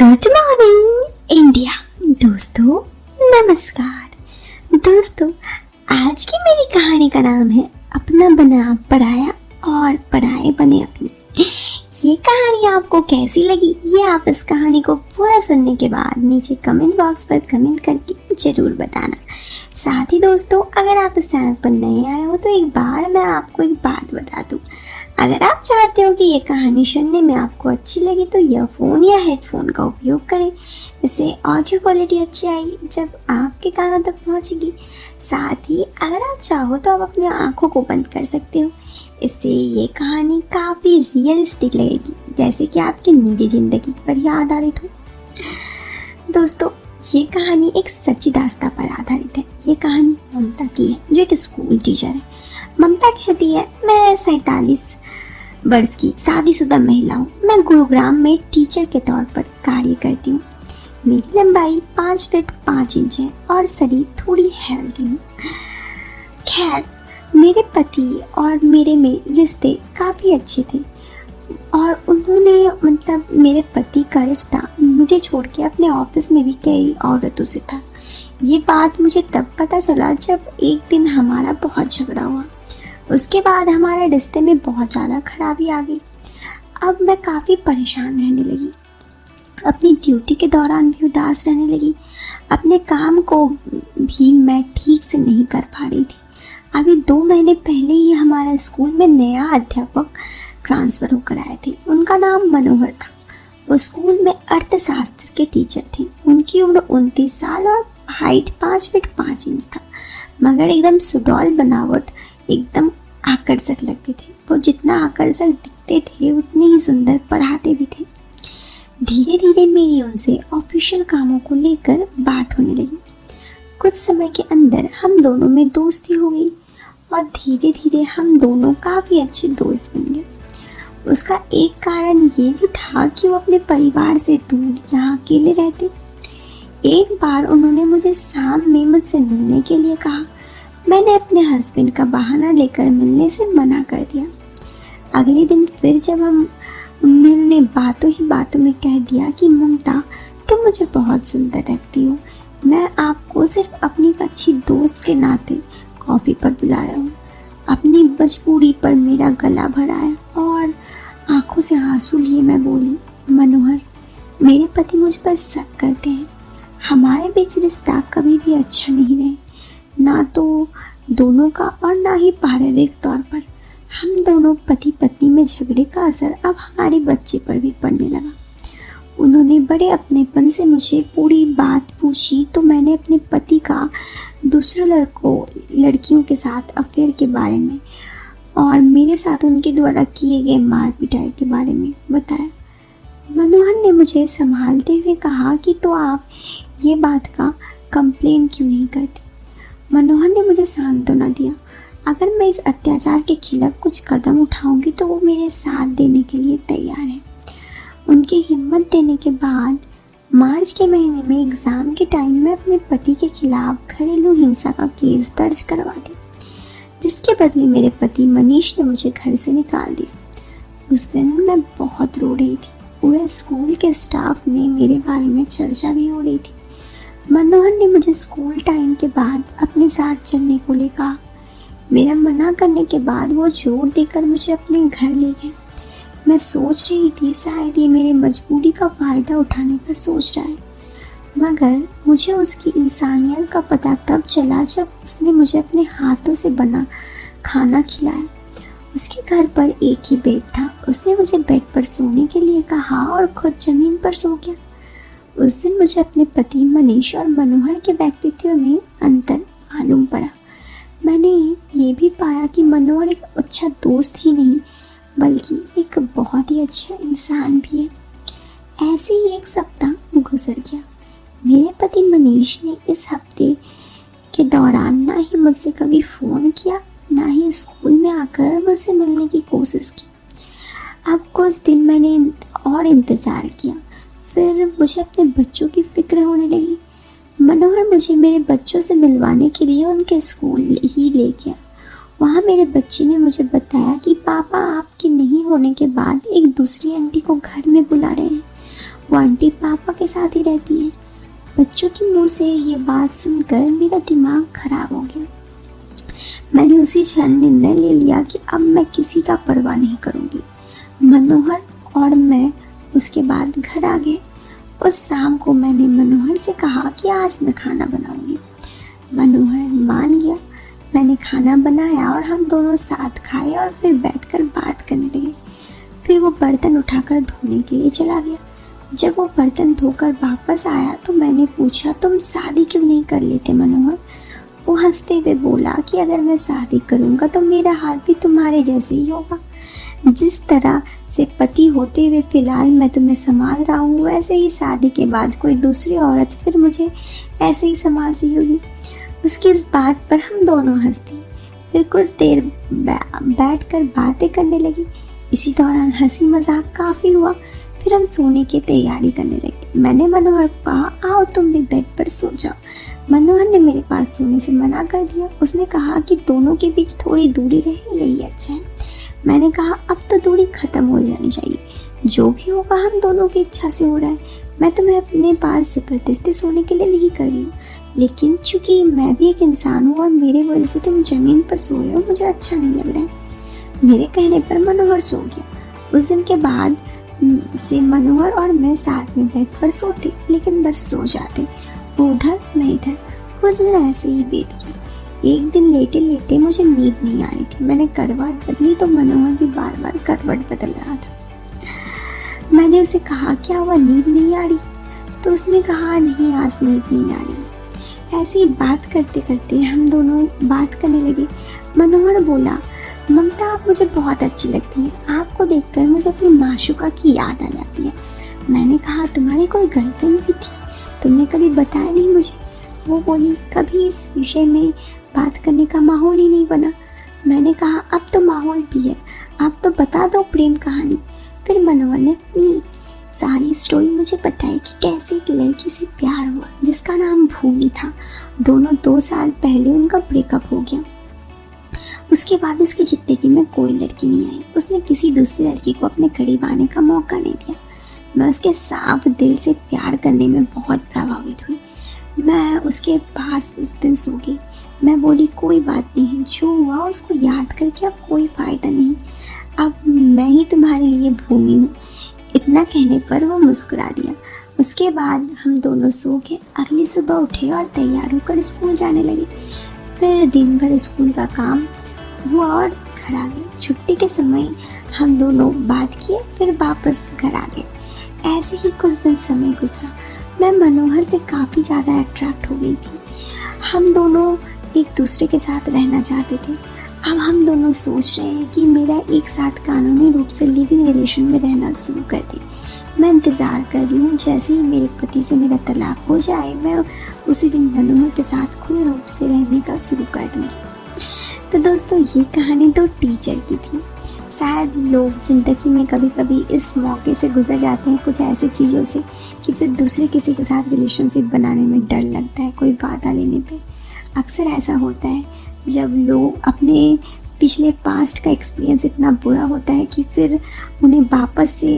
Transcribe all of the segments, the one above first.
Good morning India. दोस्तों नमस्कार। दोस्तों आज की मेरी कहानी का नाम है अपना बना पराया और पराए बने अपने। ये कहानी आपको कैसी लगी ये आप इस कहानी को पूरा सुनने के बाद नीचे कमेंट बॉक्स पर कमेंट करके जरूर बताना। साथ ही दोस्तों अगर आप इस चैनल पर नए आए हो तो एक बार मैं आपको एक बात बता दूं। अगर आप चाहते हो कि ये कहानी सुनने में आपको अच्छी लगे तो ईयरफोन या हेडफोन का उपयोग करें। इससे ऑडियो क्वालिटी अच्छी आएगी जब आपके कानों तक पहुंचेगी। साथ ही अगर आप चाहो तो आप अपनी आंखों को बंद कर सकते हो। इससे ये कहानी काफ़ी रियलिस्टिक लगेगी, जैसे कि आपकी निजी ज़िंदगी पर ही आधारित हो। दोस्तों ये कहानी एक सच्ची दास्तां पर आधारित है। ये कहानी ममता की है जो एक स्कूल टीचर है। ममता कहती है, मैं 47 वर्ष की शादीशुदा महिला हूँ। मैं गुरुग्राम में टीचर के तौर पर कार्य करती हूँ। मेरी लंबाई 5 फीट 5 इंच है और शरीर थोड़ी हेल्दी हूँ। खैर मेरे पति और मेरे में रिश्ते काफ़ी अच्छे थे और उन्होंने मेरे पति का रिश्ता मुझे छोड़ के अपने ऑफिस में भी कई औरतों से था। ये बात मुझे तब पता चला जब एक दिन हमारा बहुत झगड़ा हुआ। उसके बाद हमारे रिश्ते में बहुत ज़्यादा खराबी आ गई। अब मैं काफ़ी परेशान रहने लगी। अपनी ड्यूटी के दौरान भी उदास रहने लगी। अपने काम को भी मैं ठीक से नहीं कर पा रही थी। अभी 2 महीने पहले ही हमारे स्कूल में नया अध्यापक ट्रांसफ़र होकर आए थे। उनका नाम मनोहर था। वो स्कूल में अर्थशास्त्र के टीचर थे। उनकी उम्र 29 साल और हाइट 5 फीट 5 इंच था, मगर एकदम सुडौल बनावट, एकदम आकर्षक लगते थे। वो जितना आकर्षक दिखते थे उतने ही सुंदर पढ़ाते भी थे। धीरे धीरे मेरी उनसे ऑफिशियल कामों को लेकर बात होने लगी। कुछ समय के अंदर हम दोनों में दोस्ती हो गई और धीरे धीरे हम दोनों काफ़ी अच्छे दोस्त बन गए। उसका एक कारण ये भी था कि वो अपने परिवार से दूर यहाँ अकेले रहते। एक बार उन्होंने मुझे शाम में मुझसे मिलने के लिए कहा। मैंने अपने हस्बैंड का बहाना लेकर मिलने से मना कर दिया। अगले दिन फिर जब उन्होंने बातों ही बातों में कह दिया कि ममता तुम मुझे बहुत सुंदर लगती हो। मैं आपको सिर्फ अपनी अच्छी दोस्त के नाते कॉफ़ी पर बुला रहा हूँ। अपनी मजबूरी पर मेरा गला भराया और आंखों से आंसू लिए मैं बोली, मनोहर मेरे पति मुझ पर शक करते हैं। हमारे बीच रिश्ता कभी भी अच्छा नहीं रहे, ना तो दोनों का और ना ही पारिवारिक तौर पर। हम दोनों पति पत्नी में झगड़े का असर अब हमारे बच्चे पर भी पड़ने लगा। उन्होंने बड़े अपनेपन से मुझे पूरी बात पूछी तो मैंने अपने पति का दूसरे लड़कियों के साथ अफेयर के बारे में और मेरे साथ उनके द्वारा किए गए मार पिटाई के बारे में बताया। मनोहर ने मुझे संभालते हुए कहा कि तो आप ये बात का कंप्लेन क्यों नहीं करती। मनोहर ने मुझे सांत्वना दिया। अगर मैं इस अत्याचार के खिलाफ कुछ कदम उठाऊंगी तो वो मेरे साथ देने के लिए तैयार है। उनकी हिम्मत देने के बाद मार्च के महीने में एग्ज़ाम के टाइम में अपने पति के खिलाफ घरेलू हिंसा का केस दर्ज करवा दी, जिसके बदले मेरे पति मनीष ने मुझे घर से निकाल दिया। उस दिन मैं बहुत रो रही थी। पूरे स्कूल के स्टाफ में मेरे बारे में चर्चा भी हो रही थी। मनोहर ने मुझे स्कूल टाइम के बाद अपने साथ चलने को ले कहा। मेरा मना करने के बाद वो जोर देकर मुझे अपने घर ले गए। मैं सोच रही थी शायद ये मेरी मजबूरी का फ़ायदा उठाने का सोच रहा है, मगर मुझे उसकी इंसानियत का पता तब चला जब उसने मुझे अपने हाथों से बना खाना खिलाया। उसके घर पर एक ही बेड था। उसने मुझे बेड पर सोने के लिए कहा और खुद ज़मीन पर सो गया। उस दिन मुझे अपने पति मनीष और मनोहर के व्यक्तित्व में अंतर मालूम पड़ा। मैंने ये भी पाया कि मनोहर एक अच्छा दोस्त ही नहीं बल्कि एक बहुत ही अच्छा इंसान भी है। ऐसे ही एक सप्ताह गुजर गया। मेरे पति मनीष ने इस हफ्ते के दौरान ना ही मुझसे कभी फ़ोन किया, ना ही स्कूल में आकर मुझसे मिलने की कोशिश की। अब कुछ दिन मैंने और इंतज़ार किया। फिर मुझे अपने बच्चों की फिक्र होने लगी। मनोहर मुझे मेरे बच्चों से मिलवाने के लिए उनके स्कूल ही ले गया। वहाँ मेरे बच्चे ने मुझे बताया कि पापा आपके नहीं होने के बाद एक दूसरी आंटी को घर में बुला रहे हैं। वो आंटी पापा के साथ ही रहती है। बच्चों के मुंह से ये बात सुनकर मेरा दिमाग खराब हो गया। मैंने उसी क्षण निर्णय ले लिया कि अब मैं किसी का परवाह नहीं करूंगी। मनोहर और मैं उसके बाद घर आ गए। उस शाम को मैंने मनोहर से कहा कि आज मैं खाना बनाऊंगी। मनोहर मान गया। मैंने खाना बनाया और हम दोनों साथ खाए और फिर बैठकर बात करने लगे। फिर वो बर्तन उठाकर धोने के लिए चला गया। जब वो बर्तन धोकर वापस आया तो मैंने पूछा, तुम शादी क्यों नहीं कर लेते मनोहर? वो हंसते हुए बोला कि अगर मैं शादी करूंगा तो मेरा हाल भी तुम्हारे जैसे ही होगा। जिस तरह से पति होते हुए फिलहाल मैं तुम्हें संभाल रहा हूँ, वैसे ही शादी के बाद कोई दूसरी औरत फिर मुझे ऐसे ही संभाल रही होगी। उसकी इस बात पर हम दोनों हंस दिए। फिर कुछ देर बैठकर बातें करने लगी। इसी दौरान हंसी मजाक काफी हुआ। फिर हम सोने की तैयारी करने लगे। मैंने मनोहर को कहा, आओ तुम भी बेड पर सो जाओ। मनोहर ने मेरे पास सोने से मना कर दिया। उसने कहा कि दोनों के बीच थोड़ी दूरी रहे, यही अच्छा है। मैंने कहा, अब तो दूरी खत्म हो जानी चाहिए। जो भी होगा हम दोनों की इच्छा से हो रहा है। मैं तुम्हें अपने पास जबरदस्ती सोने के लिए नहीं कर रही हूँ, लेकिन चूंकि मैं भी एक इंसान हूँ और मेरे वजह से तुम जमीन पर सो रहे हो, मुझे अच्छा नहीं लग रहा है। मेरे कहने पर मनोहर सो गया। उस दिन के बाद से मनोहर और मैं साथ में बेड पर सोते, लेकिन बस सो जाते, वो उधर मैं इधर। कुछ दिन ऐसे ही बीत गए। एक दिन लेटे लेटे मुझे नींद नहीं आ रही थी। मैंने करवट बदली तो मनोहर भी बार बार करवट बदल रहा था। मैंने उसे कहा, क्या हुआ, नींद नहीं आ रही? तो उसने कहा, नहीं आज नींद नहीं आ रही। ऐसी बात करते करते हम दोनों बात करने लगे। मनोहर बोला, ममता आप मुझे बहुत अच्छी लगती हैं। आपको देखकर मुझे अपनी माशूका की याद आ जाती है। मैंने कहा, तुम्हारी कोई गर्लफ्रेंड भी थी? तुमने कभी बताया नहीं मुझे। वो बोली, कभी इस विषय में बात करने का माहौल ही नहीं बना। मैंने कहा, अब तो माहौल भी है, आप तो बता दो प्रेम कहानी। फिर मनोहर ने अपनी सारी स्टोरी मुझे बताई कि कैसे एक लड़की से प्यार हुआ जिसका नाम भूमि था। दोनों 2 साल पहले उनका ब्रेकअप हो गया। उसके बाद उसकी जिंदगी में कोई लड़की नहीं आई। उसने किसी दूसरी लड़की को अपने करीब आने का मौका नहीं दिया। मैं उसके साफ दिल से प्यार करने में बहुत प्रभावित हुई। मैं उसके पास उस दिन सो गई। मैं बोली, कोई बात नहीं, जो हुआ उसको याद करके अब कोई फायदा नहीं। अब मैं ही तुम्हारे लिए भूमि हूँ। इतना कहने पर वो मुस्कुरा दिया। उसके बाद हम दोनों सो गए। अगली सुबह उठे और तैयार होकर स्कूल जाने लगे। फिर दिन भर स्कूल का काम हुआ और घर आ गए। छुट्टी के समय हम दोनों बात किए, फिर वापस घर आ गए। ऐसे ही कुछ दिन समय गुजरा। मैं मनोहर से काफ़ी ज़्यादा अट्रैक्ट हो गई थी। हम दोनों एक दूसरे के साथ रहना चाहते थे। अब हम दोनों सोच रहे हैं कि मेरा एक साथ कानूनी रूप से लिविंग रिलेशन में रहना शुरू कर दे। मैं इंतज़ार कर रही हूँ, जैसे ही मेरे पति से मेरा तलाक हो जाए मैं उसी दिन मनोहर के साथ खुले रूप से रहने का शुरू कर दूँगी। तो दोस्तों, ये कहानी तो टीचर की थी। शायद लोग ज़िंदगी में कभी कभी इस मौके से गुजर जाते हैं, कुछ ऐसी चीज़ों से कि फिर दूसरे किसी के साथ रिलेशनशिप बनाने में डर लगता है कोई वादा लेने पे। अक्सर ऐसा होता है जब लोग अपने पिछले पास्ट का एक्सपीरियंस इतना बुरा होता है कि फिर उन्हें वापस से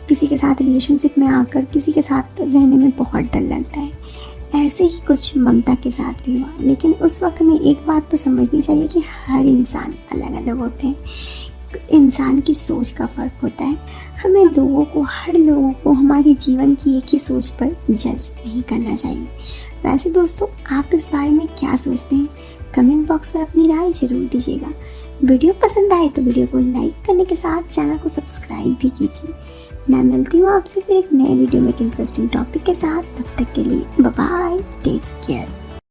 किसी के साथ रिलेशनशिप में आकर किसी के साथ रहने में बहुत डर लगता है। ऐसे ही कुछ ममता के साथ भी हुआ। लेकिन उस वक्त में एक बात तो समझनी चाहिए कि हर इंसान अलग अलग होते हैं। इंसान की सोच का फ़र्क होता है। हमें हर लोगों को हमारे जीवन की एक ही सोच पर जज नहीं करना चाहिए। वैसे दोस्तों, आप इस बारे में क्या सोचते हैं? कमेंट बॉक्स में अपनी राय जरूर दीजिएगा। वीडियो पसंद आए तो वीडियो को लाइक करने के साथ चैनल को सब्सक्राइब भी कीजिए। मैं मिलती हूँ आपसे फिर एक नए वीडियो में एक इंटरेस्टिंग टॉपिक के साथ। तब तक के लिए बाय बाय, टेक केयर।